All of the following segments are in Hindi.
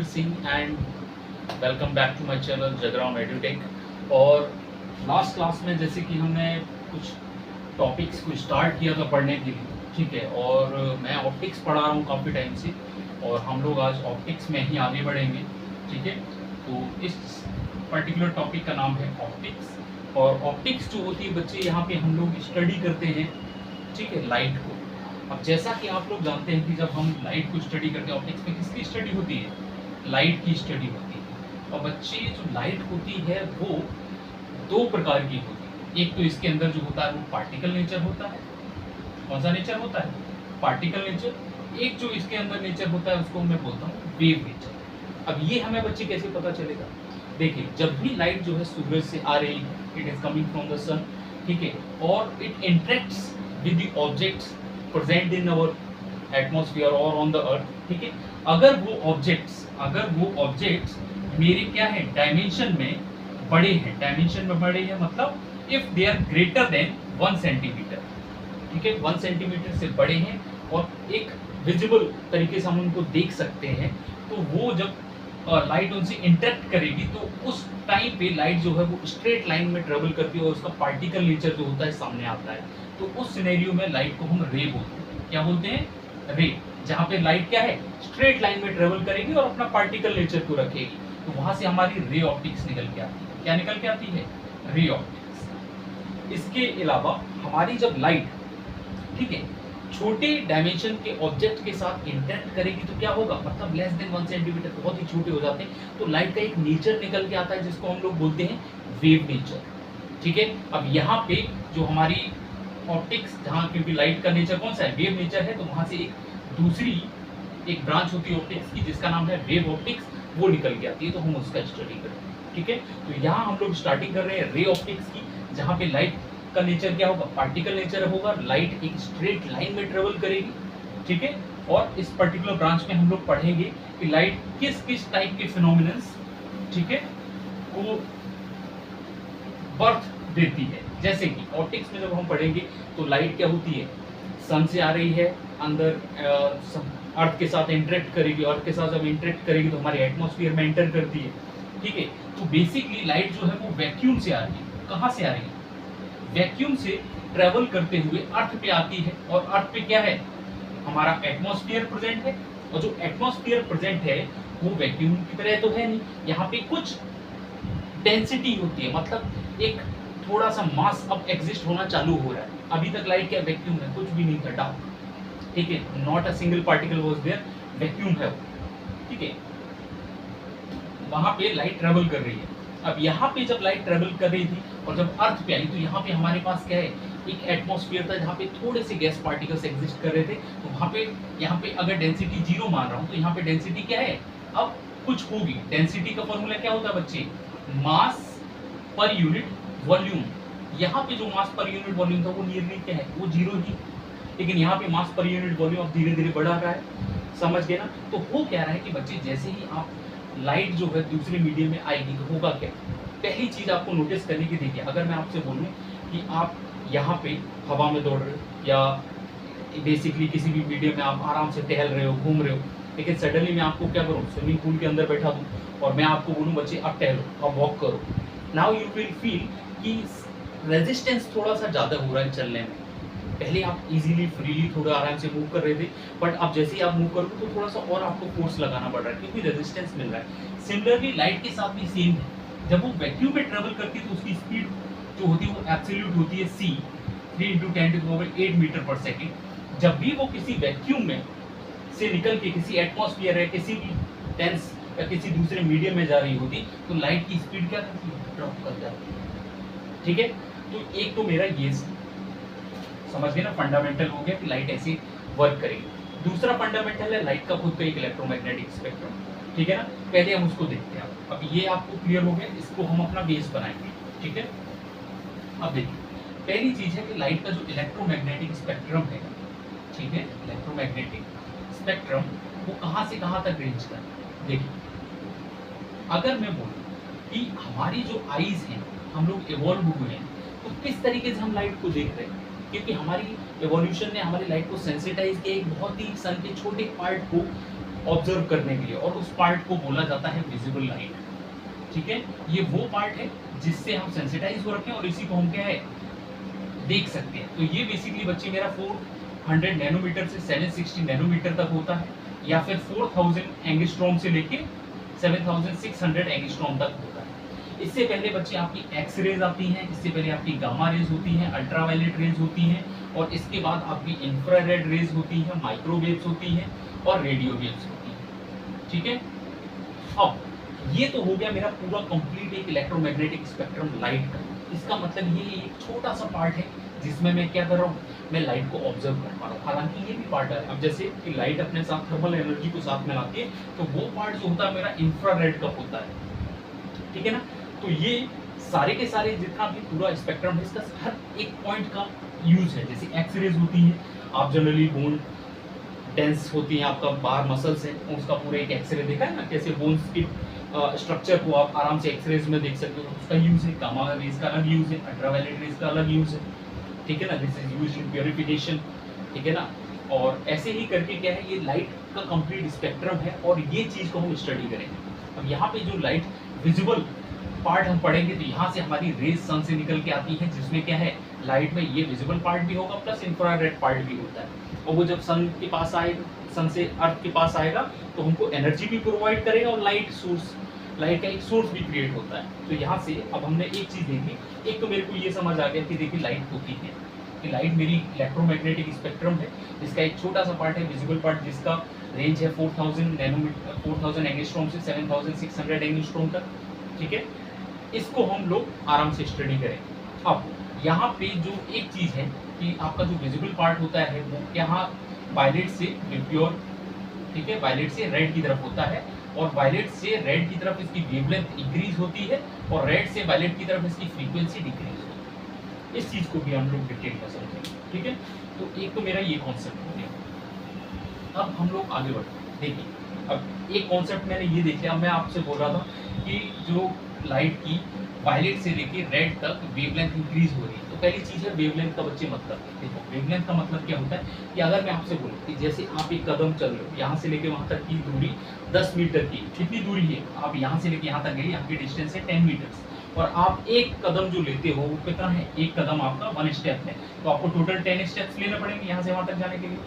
Ranveer Singh and welcome back to my channel Jagram edutech. और लास्ट क्लास में जैसे कि हमने कुछ टॉपिक्स को स्टार्ट किया था पढ़ने के लिए, ठीक है। और मैं ऑप्टिक्स पढ़ा रहा हूँ काफ़ी टाइम से, और हम लोग आज ऑप्टिक्स में ही आगे बढ़ेंगे, ठीक है। तो इस पर्टिकुलर टॉपिक का नाम है ऑप्टिक्स। और ऑप्टिक्स जो होती है बच्चे, यहाँ पे हम लोग स्टडी करते हैं, ठीक है, लाइट को। अब जैसा कि आप लोग जानते हैं कि जब हम लाइट को स्टडी करते हैं, ऑप्टिक्स में किसकी स्टडी होती है? लाइट की स्टडी होती है। और बच्चे जो लाइट होती है वो दो प्रकार की होती है। एक तो इसके अंदर जो होता है वो पार्टिकल नेचर होता है। कौन सा नेचर होता है? Particle nature. एक जो इसके अंदर नेचर होता है उसको मैं बोलता हूँ वेव नेचर। अब ये हमें बच्चे कैसे पता चलेगा? देखिए, जब भी लाइट जो है सूरज से आ रही है, it is coming from the sun, ठीक है, और it interacts with the objects present in our atmosphere और ऑन द अर्थ, ठीक है। अगर वो ऑब्जेक्ट्स मेरे क्या है, डायमेंशन में बड़े हैं, मतलब if they are greater than 1 centimetre, ठीक है, 1 सेंटीमीटर से बड़े हैं और एक विजिबल तरीके से हम उनको देख सकते हैं, तो वो जब लाइट उनसे इंटरेक्ट करेगी तो उस टाइम पे लाइट जो है वो स्ट्रेट लाइन में ट्रेवल करती है और उसका पार्टिकल नेचर जो होता है सामने आता है। तो उस सिनेरियो में लाइट को हम रे बोलते हैं। क्या बोलते हैं? रे। जहाँ पे लाइट क्या है, स्ट्रेट लाइन में ट्रेवल करेगी और अपना पार्टिकल नेचर को रखेगी, तो वहां से हमारी रे ऑप्टिक्स निकल के आती है। क्या निकल के आती है? Ray optics. इसके अलावा हमारी जब लाइट, ठीक है, छोटे डायमेंशन के ऑब्जेक्ट के साथ इंटरेक्ट करेगी तो क्या होगा, मतलब लेस देन 1 सेंटीमीटर, बहुत ही छोटे हो जाते हैं, तो लाइट का एक नेचर निकल के आता है जिसको हम लोग बोलते हैं वेव नेचर, ठीक है। अब यहाँ पे जो हमारी ऑप्टिक्स, जहाँ क्योंकि लाइट का नेचर कौन सा है, वेव नेचर है, तो वहां से एक ब्रांच होती है ऑप्टिक्स की जिसका नाम है वेव ऑप्टिक्स, वो निकल के आती है, तो हम उसका स्टडी करें, ठीक है। तो यहाँ हम लोग स्टार्टिंग कर रहे हैं रे ऑप्टिक्स की, जहाँ पे लाइट का नेचर क्या होगा, पार्टिकल नेचर होगा, लाइट एक स्ट्रेट लाइन में ट्रेवल करेगी, ठीक है। और इस पर्टिकुलर ब्रांच में हम लोग पढ़ेंगे कि लाइट किस किस टाइप के फिनोमिनन्स, ठीक है, को बर्थ देती है। जैसे कि ऑप्टिक्स में जब हम पढ़ेंगे तो लाइट क्या होती है, सन से आ रही है, अंदर अर्थ के साथ इंटरेक्ट करेगी, अर्थ के साथ जब इंटरेक्ट करेगी तो हमारे एटमॉस्फेयर में एंटर करती है, ठीक है। तो बेसिकली लाइट जो है वो वैक्यूम से आ रही है। कहाँ से आ रही है? वैक्यूम से ट्रेवल करते हुए अर्थ पे आती है, और अर्थ पे क्या है, हमारा एटमॉस्फेयर प्रेजेंट है, और जो एटमॉस्फेयर प्रेजेंट है वो वैक्यूम की तरह तो है नहीं, यहाँ पे कुछ डेंसिटी होती है, मतलब एक थोड़ा सा मास अब एग्जिस्ट होना चालू हो रहा है। अभी तक लाइट क्या वैक्यूम है, कुछ भी नहीं था, डार्क, ठीक है, not a single particle was there, vacuum है वो, ठीक है। वहां पे लाइट ट्रेवल कर रही है। अब यहाँ पे जब लाइट ट्रेवल कर रही थी और जब अर्थ पे आई तो यहाँ पे हमारे पास क्या है, एक एटमॉस्फेयर था जहाँ पे थोड़े से गैस पार्टिकल्स एग्जिस्ट कर रहे थे, तो वहाँ पे यहाँ पे अगर डेंसिटी 0 मान रहा हूँ तो यहाँ पे डेंसिटी क्या है, अब कुछ होगी। डेंसिटी का फॉर्मूला क्या होता है बच्चे, मास पर यूनिट वॉल्यूम। यहाँ पे जो मास पर यूनिट वॉल्यूम था वो नियरली क्या है, वो 0 ही, लेकिन यहाँ पे मास पर यूनिट वॉल्यूम अब धीरे धीरे बढ़ा रहा है, समझ गए ना। तो हो क्या रहा है कि बच्चे, जैसे ही आप लाइट जो है दूसरे मीडियम में आएगी तो होगा क्या, पहली चीज आपको नोटिस करने की, देखिए, अगर मैं आपसे बोलूं कि आप यहाँ पे हवा में दौड़ रहे हो या बेसिकली किसी भी मीडियम में आप आराम से टहल रहे हो, घूम रहे हो, लेकिन सडनली मैं आपको क्या करूँ, स्विमिंग पूल के अंदर बैठा दूँ और मैं आपको बोलूँ बच्चे आप टहलो, आप वॉक करो, नाउ यू विल फील कि रेजिस्टेंस थोड़ा सा ज़्यादा हो रहा है चलने में। पहले आप इजीली फ्रीली थोड़ा आराम से मूव कर रहे थे, बट अब जैसे ही आप मूव करोगे तो थोड़ा सा और आपको फोर्स लगाना पड़ रहा है क्योंकि रेजिस्टेंस मिल रहा है। सिमिलरली लाइट के साथ भी सेम है, जब वो वैक्यूम में ट्रेवल करती है तो उसकी स्पीड जो होती है वो एब्सोल्यूट होती है c 3 × 10⁸ मीटर पर सेकेंड। जब भी वो किसी वैक्यूम में से निकल के किसी एटमॉस्फेयर है, किसी भी डेंस या किसी दूसरे मीडियम में जा रही होती तो लाइट की स्पीड क्या करती है, ड्रॉप कर जाती है, ठीक है। तो एक तो मेरा ये समझ गए ना, फंडामेंटल हो गया कि लाइट ऐसे वर्क करेगी। दूसरा फंडामेंटल है लाइट का खुद का एक इलेक्ट्रोमैग्नेटिक स्पेक्ट्रम, ठीक है ना। पहले हम उसको देखते हैं। अब ये आपको क्लियर हो गया, इसको हम अपना बेस बनाएंगे, ठीक है। अब देखिए, पहली चीज है कि लाइट का जो इलेक्ट्रोमैग्नेटिक स्पेक्ट्रम है, ठीक है, इलेक्ट्रोमैग्नेटिक स्पेक्ट्रम वो कहाँ से कहाँ तक रेंज करता है। देखिए, अगर मैं बोलूँ कि हमारी जो आईज हैं, हम लोग इवॉल्व हुए हैं, तो किस तरीके से हम लाइट को देख रहे हैं, क्योंकि हमारी एवोल्यूशन ने हमारी लाइट को सेंसिटाइज किया, एक बहुत ही सन के छोटे पार्ट को ऑब्जर्व करने के लिए, और उस पार्ट को बोला जाता है विजिबल लाइट। ठीक है, ये वो पार्ट है जिससे हम सेंसिटाइज हो रखे हैं और इसी को हम क्या है देख सकते हैं। तो ये बेसिकली बच्चे मेरा 400 नैनोमीटर से 760 नैनोमीटर तक होता है, या फिर 4000 एंगस्ट्रॉम से लेके 7600 एंगस्ट्रॉम तक होता है। इससे पहले बच्चे आपकी एक्स रेज आती हैं, इससे पहले आपकी गामा रेज होती हैं, अल्ट्रावायलेट रेज होती हैं, और इसके बाद आपकी इंफ्रारेड रेज होती हैं, माइक्रोवेव्स होती हैं और रेडियो वेव्स होती हैं। ठीक है, अब ये तो हो गया मेरा पूरा कंप्लीट एक इलेक्ट्रोमैग्नेटिक स्पेक्ट्रम लाइट का। इसका मतलब ये एक छोटा सा पार्ट है जिसमें मैं क्या कर रहा हूँ, मैं लाइट को ऑब्जर्व कर पा रहा हूँ। हालांकि ये भी पार्ट है, अब जैसे कि लाइट अपने साथ थर्मल एनर्जी को साथ में लाती है, तो वो पार्ट जो होता है मेरा इंफ्रारेड का होता है। ठीक है ना, तो ये सारे के सारे जितना भी पूरा स्पेक्ट्रम है, इसका हर एक पॉइंट का यूज है। जैसे एक्स रेज होती है, आप जनरली बोन डेंस होती है, आपका बाहर मसल्स है, उसका पूरा एक एक्सरे देखा है ना, कैसे बोन्स की स्ट्रक्चर को आप आराम से एक्सरेज में देख सकते हो, उसका यूज है। गामा रेज का अलग यूज है, अल्ट्रावायलेट रेज का अलग यूज है। ठीक है ना, this is used in purification. ठीक है ना, और ऐसे ही करके क्या है, ये लाइट का कंप्लीट स्पेक्ट्रम है और ये चीज को हम स्टडी करेंगे। अब यहाँ पे जो लाइट विजिबल पार्ट हम पढ़ेंगे, तो यहाँ से हमारी रेज सन से निकल के आती है, जिसमें क्या है लाइट में ये विजिबल पार्ट भी होगा प्लस इंफ्रारेड पार्ट भी होता है, और वो जब सन के पास आएगा, सन से अर्थ के पास आएगा, तो हमको एनर्जी भी प्रोवाइड करेगा और लाइट का एक सोर्स भी क्रिएट होता है। तो यहाँ से अब हमने एक चीज देखी, एक तो मेरे को ये समझ आ गया कि देखिए लाइट होती है कि लाइट मेरी इलेक्ट्रोमैग्नेटिक स्पेक्ट्रम है, इसका एक छोटा सा पार्ट है विजिबल पार्ट, जिसका रेंज है 4000 नैनोमीटर 4000 एंगस्ट्रॉम से 7600 एंगस्ट्रॉम तक। ठीक है, इसको हम लोग आराम से स्टडी करें। अब यहाँ पे जो एक चीज है कि आपका जो विजिबल पार्ट होता है वो यहाँ वायलेट से प्योर, ठीक है, वायलेट से रेड की तरफ होता है, और वायलेट से रेड की तरफ इसकी वेवलेंथ इंक्रीज होती है, और रेड से वायलेट की तरफ इसकी फ्रीक्वेंसी डिक्रीज होती है। इस चीज को भी हम लोग डिटेल में समझेंगे। ठीक है, तो एक तो मेरा ये कॉन्सेप्ट हो गया। अब हम लोग आगे बढ़ते हैं। देखिए, अब एक कॉन्सेप्ट मैंने ये देख लिया, मैं आपसे बोल रहा था कि जो लाइट की वायलेट से लेके रेड तक वेवलेंथ इंक्रीज हो रही है। तो पहली चीज है वेवलेंथ का बच्चे मतलब। देखो वेवलेंथ का मतलब क्या होता है कि अगर मैं आपसे बोलूं कि जैसे आप एक कदम चल रहे हो, यहाँ से लेके वहां तक की दूरी 10 मीटर की, कितनी दूरी है, आप यहाँ से लेके यहाँ तक गए, यहाँ की डिस्टेंस है 10 मीटर, और आप एक कदम जो लेते हो वो कितना है, एक कदम आपका 1 स्टेप है, तो आपको टोटल 10 स्टेप्स लेने पड़ेंगे यहाँ से वहां तक जाने के लिए,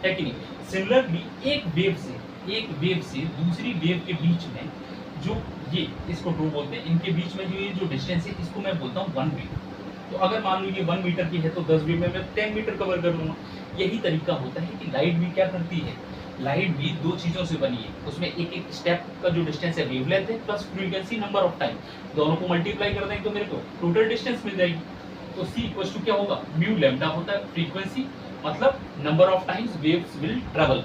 है कि नहीं। सिमिलरली एक वेव से दूसरी वेव के बीच में जो ये इसको टू बोलते हैं, इनके बीच में जो ये जो डिस्टेंस है इसको मैं बोलता हूँ 1 मीटर। तो अगर मान लो ये 1 मीटर की है तो 10 वेव में मैं 10 मीटर कवर कर लूंगा। यही तरीका होता है कि लाइट भी क्या करती है, लाइट भी दो चीजों से बनी है, उसमें एक एक स्टेप का जो डिस्टेंस है वेवलेंथ है plus frequency number of time, दोनों को मल्टीप्लाई कर देंगे तो मेरे को टोटल डिस्टेंस मिल जाएगी। तो सी इक्वल्स टू क्या होगा, म्यू लैम्डा होता है फ्रीक्वेंसी, मतलब number of times waves will travel.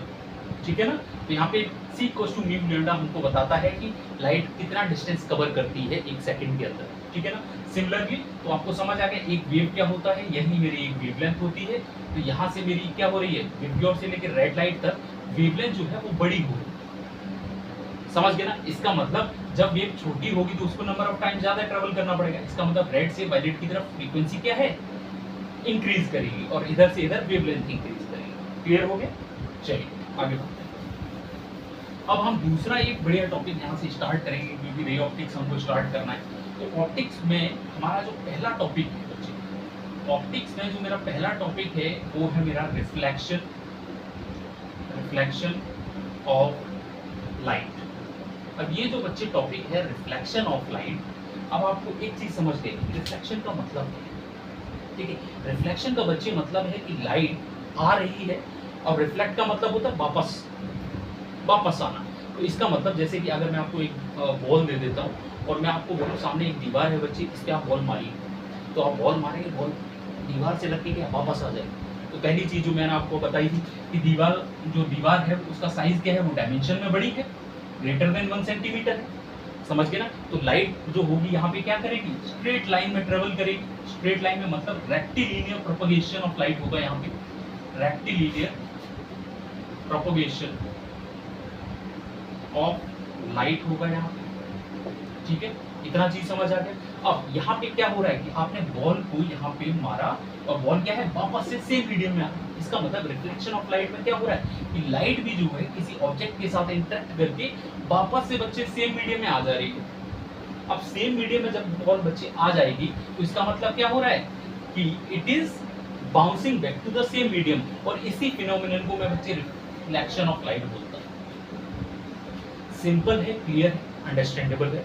ठीक है ना, तो यहाँ पे सी इक्वल्स टू म्यू लैम्डा हमको बताता है कि लाइट कितना डिस्टेंस कवर करती है एक सेकंड के अंदर। ठीक है ना, सिमिलरली तो आपको समझ आ गया एक वेव क्या होता है, यही मेरी एक वेवलेंथ होती है। तो यहाँ से मेरी क्या हो रही है, विबग्योर से लेकर रेड लाइट तक वेवलेंथ जो है वो बड़ी हो रही है। समझ गए ना, इसका मतलब जब वेव छोटी होगी तो उसको नंबर ऑफ टाइम ज्यादा ट्रेवल करना पड़ेगा। इसका मतलब रेड से वायलेट की तरफ फ्रीक्वेंसी क्या है, इंक्रीज करेगी, और इधर से इधर वेवलेंथ इंक्रीज करेगी। क्लियर हो गया, चलिए आगे बढ़ते हैं। अब हम दूसरा एक बढ़िया टॉपिक यहाँ से स्टार्ट करेंगे, क्योंकि रे ऑप्टिक्स हमको स्टार्ट करना है। तो ऑप्टिक्स में हमारा जो पहला टॉपिक है बच्चे, ऑप्टिक्स में जो मेरा पहला टॉपिक है वो है मेरा रिफ्लेक्शन ऑफ लाइट। अब ये जो बच्चे टॉपिक है रिफ्लेक्शन ऑफ लाइट, अब आपको एक चीज समझ गए रिफ्लेक्शन का मतलब क्या है। ठीक है, रिफ्लेक्शन का बच्चे मतलब है कि लाइट आ रही है, और रिफ्लेक्ट का मतलब होता है वापस आना। तो इसका मतलब जैसे कि अगर मैं आपको एक बॉल दे देता हूँ और मैं आपको बोलूँ सामने एक दीवार है बच्चे, इस पर आप बॉल मारिए, तो आप बॉल मारेंगे, बॉल दीवार से लग के वापस आ जाएगी। तो पहली चीज जो मैंने आपको बताई थी कि दीवार है उसका साइज क्या है, वो डायमेंशन में बड़ी है, ग्रेटर देन 1 सेंटीमीटर है। समझ गए ना, तो लाइट जो होगी यहाँ पे क्या करेगी, स्ट्रेट लाइन में ट्रेवल करेगी। स्ट्रेट लाइन में मतलब रेक्टिलिनियर प्रोपगेशन ऑफ लाइट होगा, यहाँ पे रेक्टिलिनियर प्रोपगेशन ऑफ लाइट होगा यहाँ पे। ठीक है, इतना चीज समझ आ गया। अब यहाँ पे क्या हो रहा है कि आपने बॉल को यहाँ पे मारा और बॉल क्या है वापस से सेम मीडियम में आ गई। इसका मतलब रिफ्लेक्शन ऑफ लाइट में क्या हो रहा है कि लाइट भी जो है किसी ऑब्जेक्ट के साथ इंटरेक्ट करके वापस से बच्चे सेम मीडियम में आ जा रही है। अब सेम मीडियम में जब बॉल बच्चे आ जाएगी तो इसका मतलब क्या हो रहा है कि it is bouncing back to the same medium, और इसी फिनोमिनन को मैं बच्चे रिफ्लेक्शन ऑफ लाइट बोलता हूँ। सिंपल है, क्लियर है, अंडरस्टैंडेबल है।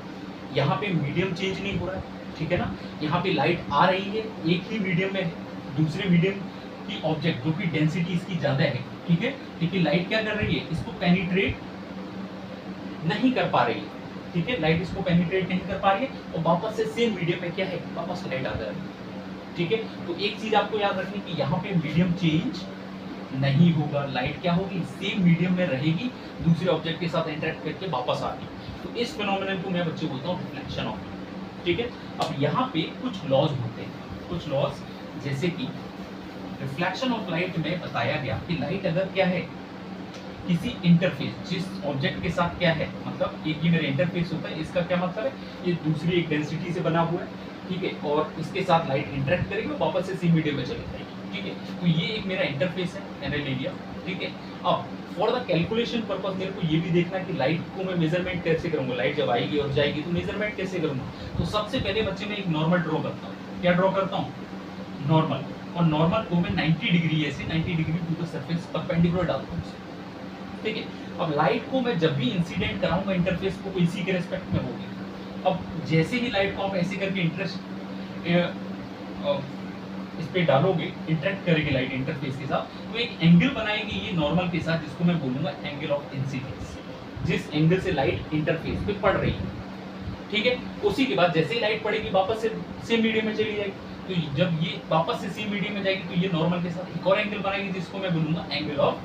यहाँ पे मीडियम चेंज नहीं हो रहा है, ठीक है ना। यहाँ पे लाइट आ रही है, एक ही मीडियम में है, दूसरे मीडियम की ऑब्जेक्ट जो कि डेंसिटी इसकी ज्यादा है, ठीक है, लेकिन लाइट क्या कर रही है, इसको पेनिट्रेट नहीं कर पा रही है, ठीक है, लाइट इसको पेनिट्रेट नहीं कर पा रही है और वापस से सेम मीडियम में क्या है, वापस लाइट आ जा रही है, ठीक है। तो एक चीज आपको याद रखनी कि यहाँ पे मीडियम चेंज नहीं होगा, लाइट क्या होगी, सेम मीडियम में रहेगी, दूसरे ऑब्जेक्ट के साथ इंटरेक्ट करके वापस आती। तो इस फिनोमेनन को मैं बच्चे बोलता हूँ रिफ्लेक्शन ऑफ, ठीक है। अब यहाँ पे कुछ लॉज होते हैं, कुछ लॉज, जैसे कि रिफ्लेक्शन ऑफ लाइट में बताया गया कि लाइट अगर क्या है किसी इंटरफेस, जिस ऑब्जेक्ट के साथ क्या है, मतलब एक ही मेरा इंटरफेस होता है, इसका क्या मतलब है, ये दूसरी एक डेंसिटी से बना हुआ है, ठीक है, और इसके साथ लाइट इंटरेक्ट करेगी और वापस से सेम मीडियम में चली जाएगी, ठीक है। तो ये एक मेरा इंटरफेस है, मैंने ले लिया, ठीक है। अब फॉर द कैलकुलेशन पर्पस मेरे को ये भी देखना है कि लाइट को मैं मेजरमेंट कैसे करूंगा, लाइट जब आएगी और जाएगी तो मेजरमेंट कैसे करूंगा। तो सबसे पहले बच्चे मैं एक नॉर्मल ड्रॉ करता हूँ। क्या ड्रॉ करता हूँ, नॉर्मल, और नॉर्मल को मैं 90 डिग्री ऐसे 90 degree to the surface perpendicular डालता हूँ, ठीक है। अब लाइट को मैं जब भी इंसिडेंट कराऊंगा इंटरफेस को, इसी के रेस्पेक्ट में होगी। अब जैसे ही लाइट को आप ऐसे करके इस पे डालोगे, इंटरेक्ट करेगी लाइट इंटरफेस के साथ, तो एक एंगल बनाएगी ये नॉर्मल के साथ, जिसको मैं बोलूंगा एंगल ऑफ इंसिडेंस, जिस एंगल से लाइट इंटरफेस पे पड़ रही है, ठीक है। उसी के बाद जैसे ही लाइट पड़ेगी वापस से सेम मीडियम में चली जाएगी, तो जब ये वापस से सेम मीडियम में जाएगी तो ये नॉर्मल के साथ एक और एंगल बनाएगी, जिसको मैं बोलूंगा एंगल ऑफ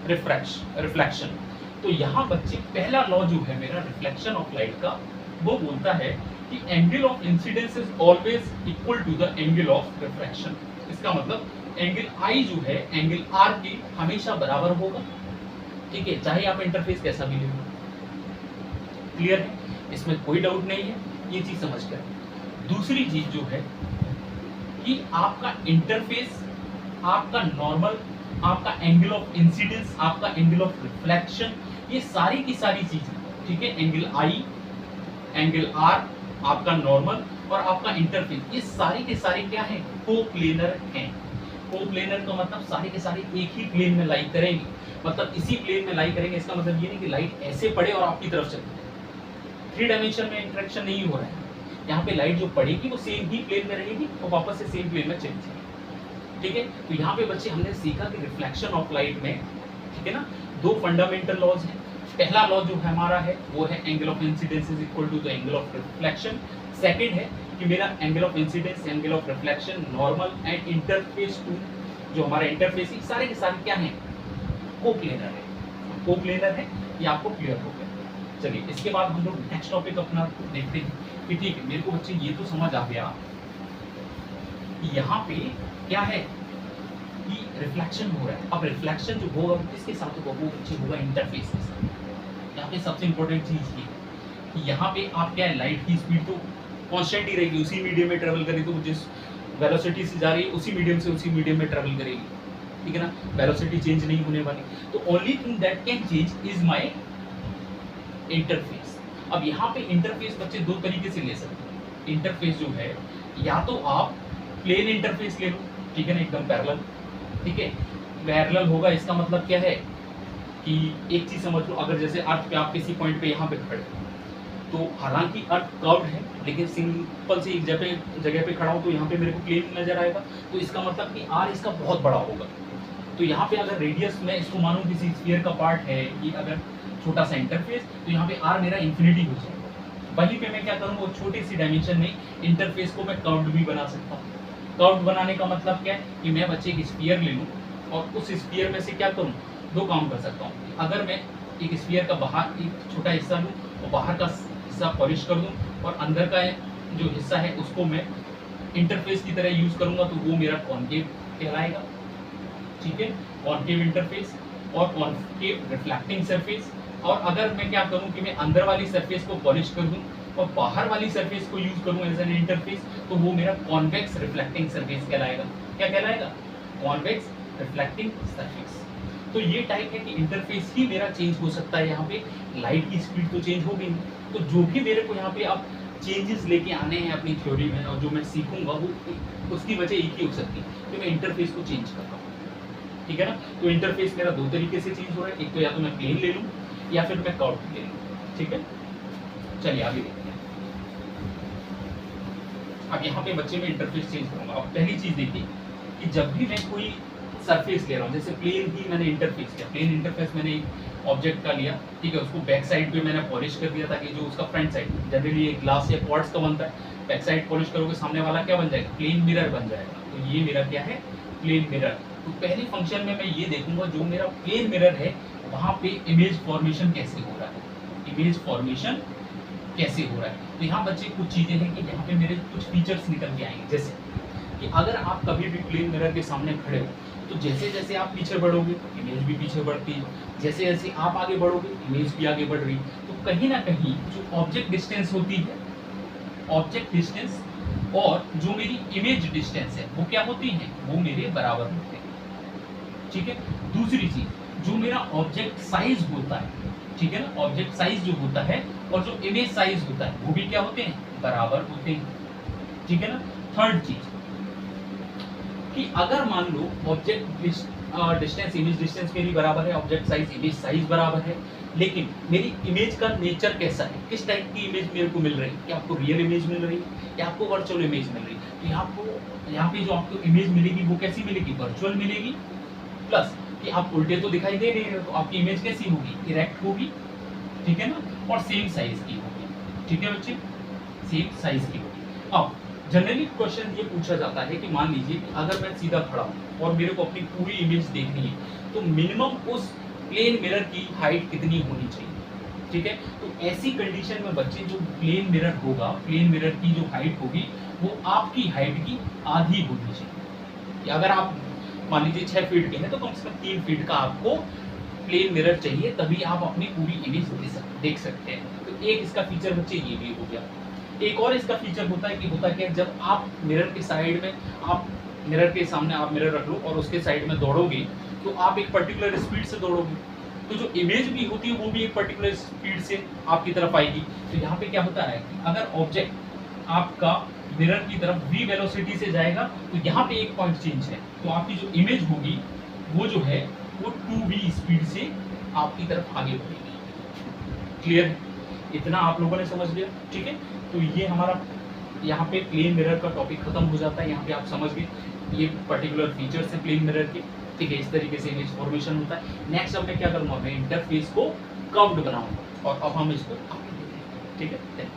रिफ्लेक्शन। तो यहाँ बच्चे पहला लॉ जो है मेरा रिफ्लेक्शन ऑफ लाइट का, वो बोलता है कि angle of incidence is always equal to the angle of refraction. इसका मतलब एंगल आई जो है एंगल आर के हमेशा बराबर होगा, ठीक है, चाहे आप इंटरफेस कैसा भी ले लो। क्लियर है, इसमें कोई डाउट नहीं है, ये चीज समझ कर। दूसरी चीज जो है कि आपका इंटरफेस, आपका नॉर्मल, आपका एंगल ऑफ इंसिडेंस, आपका एंगल ऑफ रिफ्लेक्शन, ये सारी की सारी चीजें, ठीक है, एंगल आई, एंगल आर, आपका नॉर्मल और आपका इंटरफेस, ये सारी के सारे क्या है, कोप्लेनर हैं। कोप्लेनर का मतलब सारे के सारे एक ही प्लेन में लाई करेंगे, मतलब इसी प्लेन में लाई करेंगे। इसका मतलब ये नहीं कि लाइट ऐसे पड़े और आपकी तरफ चले जाए, 3 डायमेंशन में इंटरेक्शन नहीं हो रहा है। यहाँ पे लाइट जो पड़ेगी वो सेम ही प्लेन में रहेगी और वापस से सेम प्लेन में चली जाएगी, ठीक है। तो यहाँ पे बच्चे हमने सीखा कि रिफ्लेक्शन ऑफ लाइट में, ठीक है ना, 2 फंडामेंटल लॉज हैं। पहला लॉ जो हमारा है वो है angle of incidence is equal to the angle of reflection. Second है कि मेरा angle of incidence, angle of reflection, normal and interface too, जो हमारा इंटरफेस है, सारे के सारे क्या हैं, कोप्लेनर है। कोप्लेनर है, ये आपको क्लियर हो गया। चलिए इसके बाद हम लोग नेक्स्ट टॉपिक अपना देखते हैं कि ठीक है, मेरे को बच्चे ये तो समझ आ गया कि यहाँ पे क्या है कि रिफ्लेक्शन हो रहा है। अब रिफ्लेक्शन जो होगा किसके साथ होगा, वो बच्चे होगा इंटरफेस के साथ। यहाँ पे सबसे इंपॉर्टेंट चीज ये कि यहाँ पे आप क्या है, लाइट की स्पीड तो कांस्टेंट ही रहेगी, उसी मीडियम में ट्रेवल करेगी, तो जिस वेलोसिटी से जा रही है उसी मीडियम से उसी मीडियम में ट्रेवल करेगी, ठीक है ना, वेलोसिटी चेंज नहीं होने वाली। तो only thing that can change is my interface. अब यहाँ पे इंटरफेस बच्चे 2 तरीके से ले सकते हैं। इंटरफेस जो है या तो आप प्लेन इंटरफेस ले लो, ठीक है ना, एकदम पैरेलल, ठीक है, पैरेलल होगा। इसका मतलब क्या है कि एक चीज समझ लो, अगर जैसे अर्थ पे आप किसी पॉइंट पे यहाँ पे खड़े, तो हालांकि अर्थ कर्व्ड है, लेकिन सिंपल से एक जगह पे खड़ा हो तो यहाँ पे मेरे को प्लेन नजर आएगा, तो इसका मतलब कि आर इसका बहुत बड़ा होगा। तो यहाँ पे अगर रेडियस में इसको मानूं किसी स्फीयर का पार्ट है, कि अगर छोटा सा इंटरफेस, तो यहाँ पे आर मेरा इन्फिनिटी हो जाएगा। वहीं पे मैं क्या करूँ, वो छोटी सी डायमेंशन में इंटरफेस को मैं कर्व्ड भी बना सकता हूँ। कर्व्ड बनाने का मतलब क्या है कि मैं बच्चे एक स्फीयर ले लूँ और उस स्फीयर में से क्या करूँ, 2 काम कर सकता हूँ। अगर मैं एक स्फीयर का बाहर एक छोटा हिस्सा लूँ और बाहर का हिस्सा पॉलिश कर दूँ और अंदर का जो हिस्सा है उसको मैं इंटरफेस की तरह यूज करूँगा, तो वो मेरा कॉन्केव कहलाएगा, ठीक है, कॉन्केव इंटरफेस और कॉन्केव रिफ्लेक्टिंग सरफेस। और अगर मैं क्या करूँ कि मैं अंदर वाली सरफेस को पॉलिश कर दूँ और बाहर वाली सरफेस को यूज करूं एज एन इंटरफेस, तो वो मेरा कॉन्वेक्स रिफ्लेक्टिंग सरफेस कहलाएगा। क्या कहलाएगा? Convex reflecting surface. तो ये टाइप है कि इंटरफेस ही मेरा चेंज हो सकता है। यहाँ पे लाइट की स्पीड तो चेंज हो गई, तो जो भी मेरे को यहाँ पे अब चेंजेस लेके आने हैं अपनी थ्योरी में और जो मैं सीखूंगा वो उसकी वजह एक ही हो सकती है कि मैं इंटरफेस को चेंज कर रहा हूँ। ठीक है ना? तो इंटरफेस मेरा दो तरीके से चेंज हो रहा है, एक तो या तो मैं प्लेन ले लूँ या फिर मैं कर्व ले लूँ। ठीक है, चलिए आगे देखते हैं। अब यहाँ पे बच्चे में इंटरफेस चेंज करूंगा। अब पहली चीज देखिए कि जब भी मैं कोई सरफेस ले रहा हूँ, जैसे प्लेन ही मैंने इंटरफेस किया, प्लेन इंटरफेस मैंने एक ऑब्जेक्ट का लिया, ठीक है, उसको बैक साइड पे मैंने पॉलिश कर दिया ताकि जो उसका फ्रंट साइड जनरली एक ग्लास या क्वार्ट्ज का बनता है, बैक साइड पॉलिश करोगे सामने वाला क्या बन जाएगा? प्लेन मिरर बन जाएगा। तो ये मेरा क्या है? Plane mirror. तो पहले फंक्शन में मैं ये देखूंगा जो मेरा प्लेन मिरर है वहां पे इमेज फॉर्मेशन कैसे हो रहा है, इमेज फॉर्मेशन कैसे हो रहा है। तो यहाँ बच्चे कुछ चीजें हैं कि यहाँ पे मेरे कुछ फीचर्स निकल के आएंगे, जैसे कि अगर आप कभी भी प्लेन मिरर के सामने खड़े हो तो जैसे जैसे आप पीछे बढ़ोगे इमेज भी पीछे बढ़ती है, जैसे जैसे आप आगे बढ़ोगे इमेज भी आगे बढ़ रही। तो कहीं ना कहीं जो ऑब्जेक्ट डिस्टेंस होती है, ऑब्जेक्ट डिस्टेंस और जो मेरी इमेज डिस्टेंस है वो क्या होती है? वो मेरे बराबर होते हैं। ठीक है, दूसरी चीज जो मेरा ऑब्जेक्ट साइज होता है, ठीक है ना, ऑब्जेक्ट साइज जो होता है और जो इमेज साइज होता है वो भी क्या होते हैं? बराबर होते हैं। ठीक है ना। थर्ड चीज कि अगर मान लो ऑब्जेक्ट डिस्टेंस इमेज डिस्टेंस मेरी बराबर है, ऑब्जेक्ट साइज इमेज साइज बराबर है, लेकिन मेरी इमेज का नेचर कैसा है, किस टाइप की इमेज मेरे को मिल रही है, क्या आपको रियल इमेज मिल रही है या आपको वर्चुअल इमेज मिल रही है। तो यहाँ पे जो आपको इमेज मिलेगी वो कैसी मिलेगी? वर्चुअल मिलेगी। प्लस कि आप उल्टे तो दिखाई दे रहे हो तो आपकी इमेज कैसी होगी? इरेक्ट होगी। ठीक है ना, और सेम साइज की होगी। ठीक है बच्चे, सेम साइज की होगी। अब जनरली क्वेश्चन ये पूछा जाता है कि मान लीजिए कि अगर मैं सीधा खड़ा हूँ और मेरे को अपनी पूरी इमेज देखनी है तो मिनिमम उस प्लेन मिरर की हाइट कितनी होनी चाहिए। ठीक है, तो ऐसी कंडीशन में बच्चे जो प्लेन मिरर होगा, प्लेन मिरर की जो हाइट होगी वो आपकी हाइट की आधी होनी चाहिए। अगर आप मान लीजिए 6 फीट के हैं तो कम से कम 3 फीट का आपको प्लेन मिरर चाहिए, तभी आप अपनी पूरी इमेज देख सकते हैं। तो एक इसका फीचर बच्चे ये भी हो गया। एक और इसका फीचर होता है कि होता क्या है, जब आप मिरर के साइड में, आप मिरर के सामने आप मिरर रख लो और उसके साइड में दौड़ोगे तो आप एक पर्टिकुलर स्पीड से दौड़ोगे, तो जो इमेज भी होती है वो भी एक पर्टिकुलर स्पीड से आपकी तरफ आएगी। तो यहाँ पे क्या होता है कि अगर ऑब्जेक्ट आपका मिरर की तरफ v वेलोसिटी से जाएगा तो यहाँ पे एक पॉइंट चेंज है, तो आपकी जो इमेज होगी वो जो है वो 2v स्पीड से आपकी तरफ आगे बढ़ेगी। क्लियर है? इतना आप लोगों ने समझ लिया। ठीक है, तो ये हमारा यहाँ पे प्लेन मिरर का टॉपिक खत्म हो जाता है। यहाँ पे आप समझ गए ये पर्टिकुलर फीचर्स है प्लेन मिरर के। ठीक है, इस तरीके से इमेज फॉर्मेशन होता है। नेक्स्ट अब मैं क्या करूँगा, मैं इंटरफेस को कर्व्ड बनाऊंगा और अब हम इसको आगे देखेंगे। ठीक है।